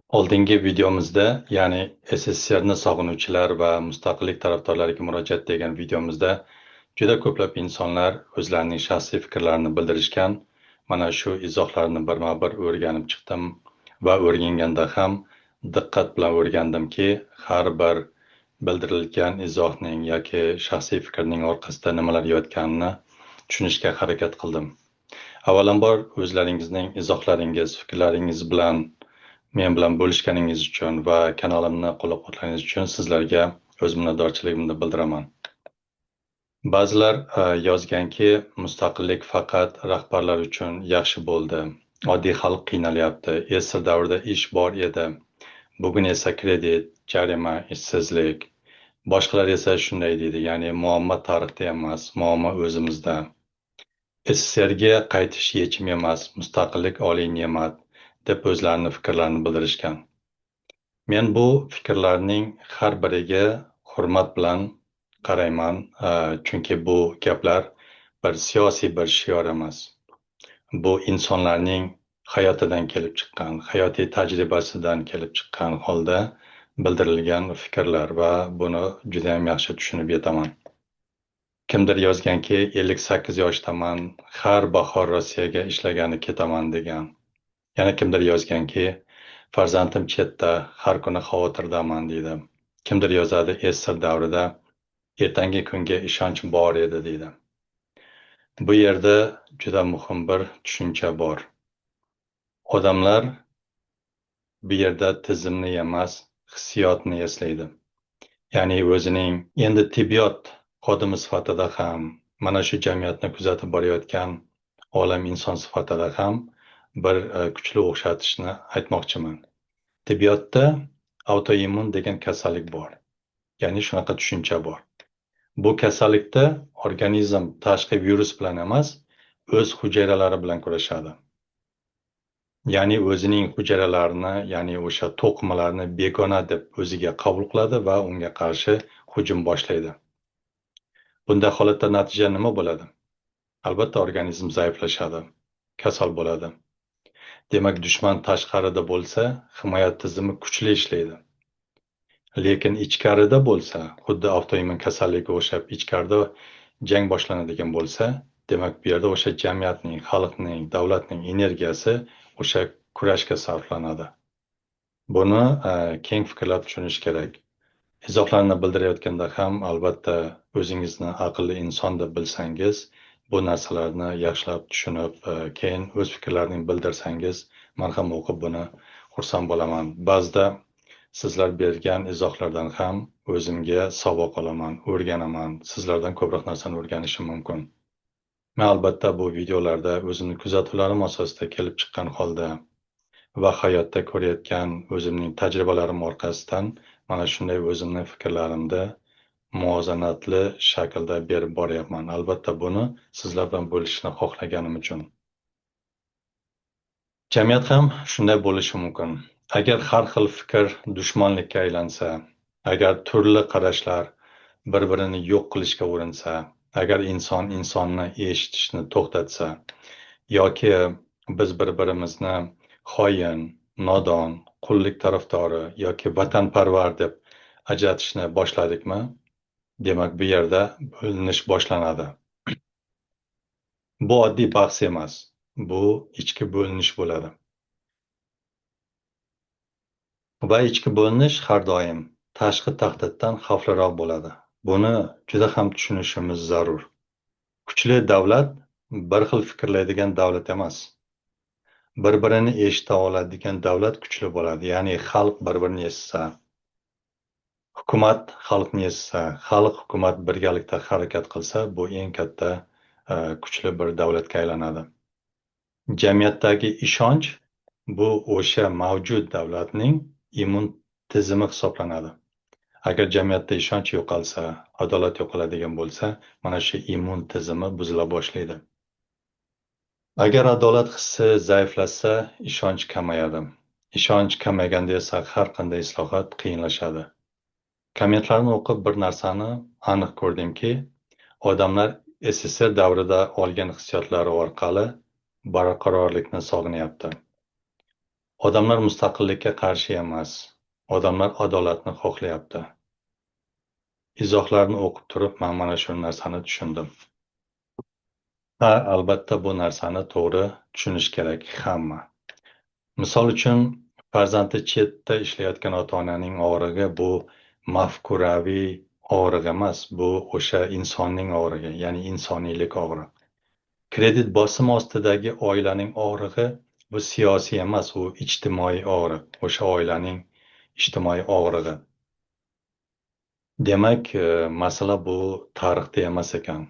Oldingi videomizda, ya'ni SSSRni sog'inuvchilar va mustaqillik tarafdorlariga murojaat degan videomizda juda ko'plab insonlar o'zlarining shaxsiy fikrlarini bildirishgan. Mana shu izohlarni birma-bir o'rganib chiqdim va o'rganganda ham diqqat bilan o'rgandimki, har bir bildirilgan izohning yoki shaxsiy fikrning orqasida nimalar yotganini tushunishga harakat qildim. Avvalambor o'zlaringizning izohlaringiz, fikrlaringiz bilan men bilan bo'lishganingiz uchun va kanalimni qo'llab-quvvatlaganingiz uchun sizlarga o'z minnatdorchiligimni bildiraman. Ba'zilar yozganki, mustaqillik faqat rahbarlar uchun yaxshi bo'ldi. Oddiy xalq qiynalyapti. Yasir davrida ish bor edi. Bugun esa kredit, jarima, ishsizlik. Boshqalar esa shunday deydi, ya'ni muammo tarixda emas, muammo o'zimizda. SSSRga qaytish yechim emas, mustaqillik oliy ne'mat deb o'zlarini fikrlarini bildirishgan. Men bu fikrlarning har biriga hurmat bilan qarayman, chunki bu gaplar bir siyosiy bir shior emas. Bu insonlarning hayotidan kelib chiqqan, hayotiy tajribasidan kelib chiqqan holda bildirilgan fikrlar va buni juda ham yaxshi tushunib yetaman. Kimdir yozganki, 58 yoshdaman, har bahor Rossiyaga ishlagani ketaman degan. Yana kimdir yozganki, farzandim chetda, har kuni xavotirdaman deydi. Kimdir yozadi, Yasir davrida ertangi kunga ishonch bor edi deydi. Bu yerda juda muhim bir tushuncha bor. Odamlar bu yerda tizimni emas, hissiyotni eslaydi. Ya'ni o'zining endi tibbiyot xodimi sifatida ham, mana shu jamiyatni kuzatib borayotgan olam inson sifatida ham bir kuchli o'xshatishni aytmoqchiman. Tibbiyotda autoimmun degan kasallik bor. Ya'ni shunaqa tushuncha bor. Bu kasallikda organizm tashqi virus bilan emas, o'z hujayralari bilan kurashadi. Ya'ni o'zining hujayralarini, ya'ni o'sha to'qimalarni begona deb o'ziga qabul qiladi va unga qarshi hujum boshlaydi. Bunday holatda natija nima bo'ladi? Albatta organizm zaiflashadi, kasal bo'ladi. Demak, dushman tashqarida bo'lsa, himoya tizimi kuchli ishlaydi. Lekin ichkarida bo'lsa, xuddi avtoimmun kasalligiga o'xshab ichkarida jang boshlanadigan bo'lsa, demak bu yerda o'sha jamiyatning, xalqning, davlatning energiyasi o'sha kurashga sarflanadi. Buni keng fikrlab tushunish kerak. Izohlarni bildirayotganda ham albatta o'zingizni aqlli inson deb bilsangiz, bu narsalarni yaxshilab tushunib, keyin o'z fikrlaringizni bildirsangiz, men ham o'qib buni xursand bo'laman. Ba'zida sizlar bergan izohlardan ham o'zimga savob olaman, o'rganaman, sizlardan ko'proq narsani o'rganishim mumkin. Men albatta bu videolarda o'zimni kuzatuvlarim asosida kelib chiqqan holda va hayotda ko'rayotgan o'zimning tajribalarim orqasidan mana shunday o'zimning fikrlarimni muvozanatli shaklda berib boryapman. Albatta buni sizlar bilan bo'lishni xohlaganim uchun. Jamiyat ham shunday bo'lishi mumkin. Agar har xil fikr dushmanlikka aylansa, agar turli qarashlar bir-birini yo'q qilishga urinsa, agar inson insonni eshitishni to'xtatsa, yoki biz bir-birimizni xoin, nodon, qullik tarafdori yoki vatanparvar deb ajratishni boshladikmi, demak bu yerda bo'linish boshlanadi. Bu oddiy bahs emas, bu ichki bo'linish bo'ladi. Va ichki bo'linish har doim tashqi tahdiddan xavfliroq bo'ladi. Buni juda ham tushunishimiz zarur. Kuchli davlat bir xil fikrlaydigan davlat emas. Bir-birini eshita oladigan davlat kuchli bo'ladi. Ya'ni xalq bir-birini eshitsa, hukumat xalqni eshitsa, xalq hukumat birgalikda harakat qilsa, bu eng katta kuchli bir davlatga aylanadi. Jamiyatdagi ishonch bu o'sha mavjud davlatning immun tizimi hisoblanadi. Agar jamiyatda ishonch yo'qolsa, adolat yo'qoladigan bo'lsa, mana shu immun tizimi buzila boshlaydi. Agar adolat hissi zaiflashsa, ishonch kamayadi. Ishonch kamayganda esa har qanday islohot qiyinlashadi. Kommentlarni o'qib bir narsani aniq ko'rdimki, odamlar SSSR davrida olgan hissiyotlari orqali barqarorlikni sog'inyapti. Odamlar mustaqillikka qarshi emas. Odamlar adolatni xohlayapti. Izohlarni o'qib turib, men mana shu narsani tushundim. Ha, albatta bu narsani to'g'ri tushunish kerak hamma. Misol uchun, farzandi chetda ishlayotgan ota-onaning og'rig'i bu mafkuraviy og'riq emas, bu o'sha insonning og'rig'i, ya'ni insoniylik og'rig'i. Kredit bosimi ostidagi oilaning og'rig'i bu siyosiy emas, u ijtimoiy og'riq, o'sha oilaning ijtimoiy og'rig'i. Demak, masala bu tarixda emas ekan.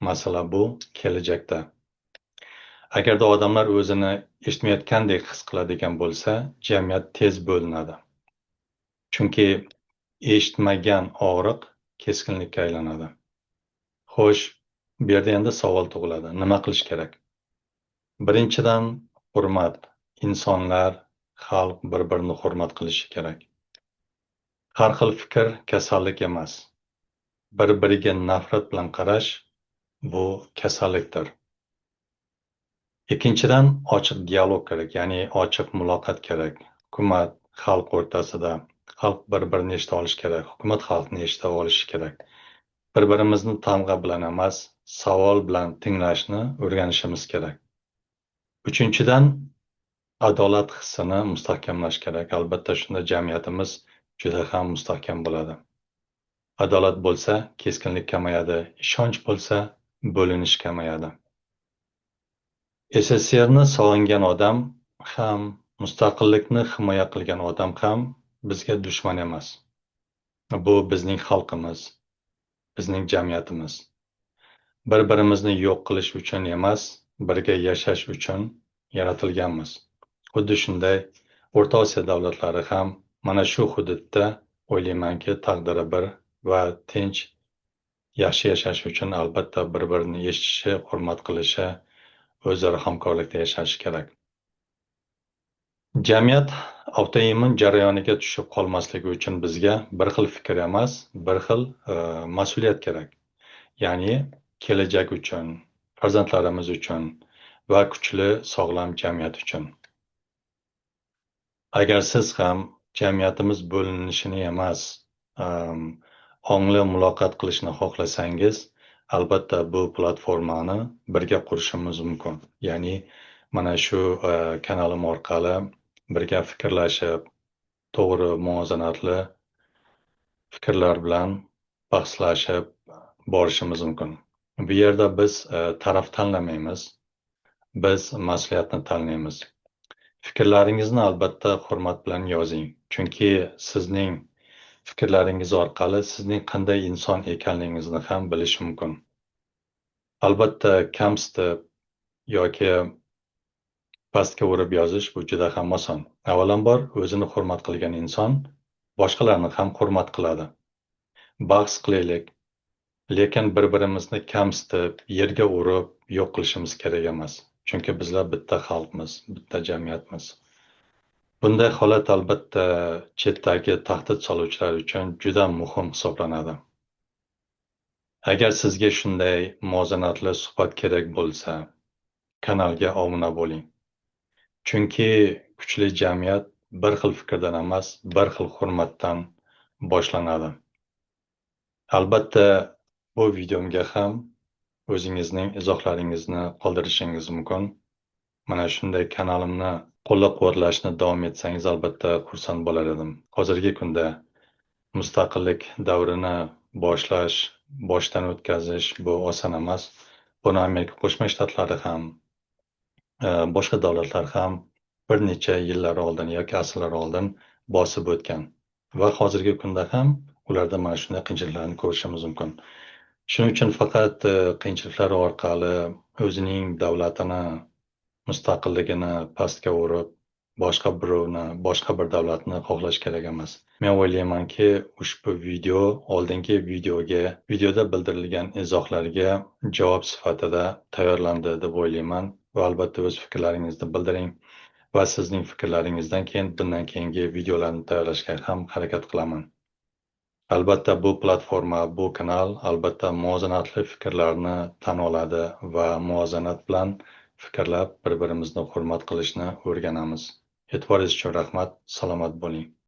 Masala bu kelajakda. Agarda odamlar o'zini eshitmayotgandek his qiladigan bo'lsa, jamiyat tez bo'linadi. Chunki eshitmagan og'riq keskinlikka aylanadi. Xo'sh, bu yerda endi savol tug'iladi. Nima qilish kerak? Birinchidan, hurmat. Insonlar, xalq bir-birini hurmat qilishi kerak. Har xil fikr kasallik emas. Bir-biriga nafrat bilan qarash bu kasallikdir. Ikkinchidan, ochiq dialog kerak, ya'ni ochiq muloqot kerak. Hukumat, xalq o'rtasida. Xalq bir-birini eshita olishi kerak. Hukumat xalqni eshita olishi kerak. Bir-birimizni tamg'a bilan emas, savol bilan tinglashni o'rganishimiz kerak. Uchinchidan, adolat hissini mustahkamlash kerak. Albatta, shunda jamiyatimiz juda ham mustahkam bo'ladi. Adolat bo'lsa, keskinlik kamayadi. Ishonch bo'lsa, bo'linish kamayadi. SSSRni sog'ingan odam ham, mustaqillikni himoya qilgan odam ham bizga dushman emas. Bu bizning xalqimiz, bizning jamiyatimiz. Bir-birimizni yo'q qilish uchun emas, birga yashash uchun yaratilganmiz. Xuddi shunday, O'rta Osiyo davlatlari ham mana shu hududda o'ylaymanki, taqdiri bir va tinch, yaxshi yashash uchun albatta bir-birini eshitishi, hurmat qilishi, o'zaro hamkorlikda yashashi kerak. Jamiyat avtoimmun jarayoniga tushib qolmasligi uchun bizga bir xil fikr emas, bir xil mas'uliyat kerak. Ya'ni kelajak uchun, farzandlarimiz uchun va kuchli, sog'lom jamiyat uchun. Agar siz ham jamiyatimiz bo'linishini emas, ongli muloqot qilishni xohlasangiz, albatta bu platformani birga qurishimiz mumkin. Ya'ni mana shu kanalim orqali birga fikrlashib, to'g'ri, muvozanatli fikrlar bilan bahslashib borishimiz mumkin. Bu yerda biz taraf tanlamaymiz, biz mas'uliyatni tanlaymiz. Fikrlaringizni albatta hurmat bilan yozing, chunki sizning fikrlaringiz orqali sizning qanday inson ekanligingizni ham bilish mumkin. Albatta, kamsitib yoki pastga urib yozish bu juda ham oson. Avvalambor, o'zini hurmat qilgan inson boshqalarni ham hurmat qiladi. Bahs qilaylik, lekin bir-birimizni kamsitib, yerga urib yo'q qilishimiz kerak emas. Chunki bizlar bitta xalqmiz, bitta jamiyatmiz. Bunday holat albatta chetdagi tahdid soluvchilar uchun juda muhim hisoblanadi. Agar sizga shunday muvozanatli suhbat kerak bo'lsa, kanalga obuna bo'ling. Chunki kuchli jamiyat bir xil fikrdan emas, bir xil hurmatdan boshlanadi. Albatta, bu videomga ham o'zingizning izohlaringizni qoldirishingiz mumkin. Mana shunday kanalimni qo'llab-quvvatlashni davom etsangiz, albatta xursand bo'lar edim. Hozirgi kunda mustaqillik davrini boshlash, boshdan o'tkazish bu oson emas. Buni Amerika Qo'shma Shtatlari ham, boshqa davlatlar ham bir necha yillar oldin yoki asrlar oldin bosib o'tgan. Va hozirgi kunda ham ularda mana shunday qiyinchiliklarni ko'rishimiz mumkin. Shuning uchun faqat qiyinchiliklar orqali o'zining davlatini, mustaqilligini pastga urib, boshqa birovni, boshqa bir davlatni xohlash kerak emas. Men o'ylaymanki, ushbu video oldingi videoda bildirilgan izohlarga javob sifatida tayyorlandi deb o'ylayman va albatta o'z fikrlaringizni bildiring va sizning fikrlaringizdan keyin bundan keyingi videolarni tayyorlashga ham harakat qilaman. Albatta bu platforma, bu kanal albatta muvozanatli fikrlarni tan oladi va muvozanat bilan fikrlab bir-birimizni hurmat qilishni o'rganamiz. E'tiboringiz uchun rahmat. Salomat bo'ling.